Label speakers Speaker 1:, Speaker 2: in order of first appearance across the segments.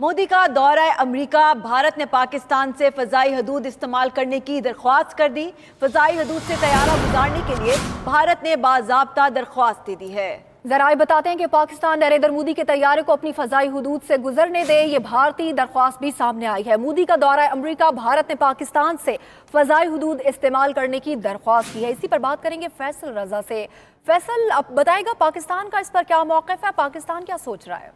Speaker 1: مودی کا دورہ امریکہ، بھارت نے پاکستان سے فضائی حدود استعمال کرنے کی درخواست کر دی۔ فضائی حدود سے طیارہ گزارنے کے لیے بھارت نے باضابطہ درخواست دے دی ہے۔
Speaker 2: ذرائع بتاتے ہیں کہ پاکستان نریندر مودی کے طیارے کو اپنی فضائی حدود سے گزرنے دے، یہ بھارتی درخواست بھی سامنے آئی ہے۔ مودی کا دورہ امریکہ، بھارت نے پاکستان سے فضائی حدود استعمال کرنے کی درخواست کی ہے۔ اسی پر بات کریں گے فیصل رضا سے۔ فیصل، اب بتائے گا پاکستان کا اس پر کیا موقف ہے، پاکستان کیا سوچ رہا ہے؟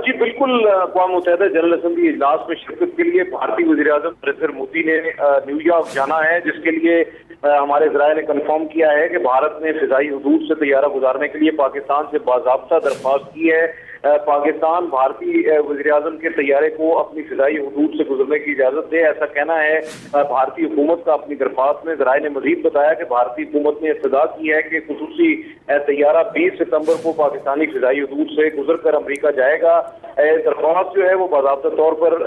Speaker 3: جی بالکل، اقوام متحدہ جنرل اسمبلی اجلاس میں شرکت کے لیے بھارتی وزیر اعظم نریندر مودی نے نیو یارک جانا ہے، جس کے لیے ہمارے ذرائع نے کنفرم کیا ہے کہ بھارت نے فضائی حدود سے طیارہ گزارنے کے لیے پاکستان سے باضابطہ درخواست کی ہے۔ پاکستان بھارتی وزیر اعظم کے طیارے کو اپنی فضائی حدود سے گزرنے کی اجازت دے، ایسا کہنا ہے بھارتی حکومت کا اپنی درخواست میں۔ ذرائع نے مزید بتایا کہ بھارتی حکومت نے استدعا کی ہے کہ خصوصی طیارہ 20 ستمبر کو پاکستانی فضائی حدود سے گزر کر امریکہ جائے گا۔ درخواست جو ہے وہ باضابطہ طور پر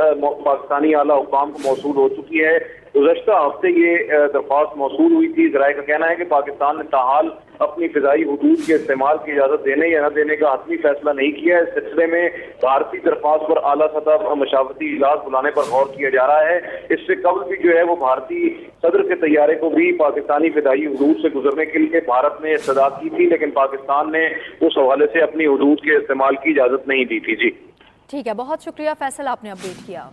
Speaker 3: پاکستانی اعلیٰ حکام کو موصول ہو چکی ہے۔ گزشتہ ہفتے یہ درخواست موصول ہوئی تھی۔ ذرائع کا کہنا ہے کہ پاکستان نے تاحال اپنی فضائی حدود کے استعمال کی اجازت دینے یا نہ دینے کا حتمی فیصلہ نہیں کیا۔ اس سلسلے میں بھارتی درخواست پر اعلیٰ سطح مشاورتی اجلاس بلانے پر غور کیا جا رہا ہے۔ اس سے قبل بھی جو ہے وہ بھارتی صدر کے طیارے کو بھی پاکستانی فضائی حدود سے گزرنے کے لیے بھارت نے استدعا کی تھی، لیکن پاکستان نے اس حوالے سے اپنی حدود کے استعمال کی اجازت نہیں دی تھی۔ جی
Speaker 2: ٹھیک ہے، بہت شکریہ فیصل، آپ نے اپڈیٹ کیا۔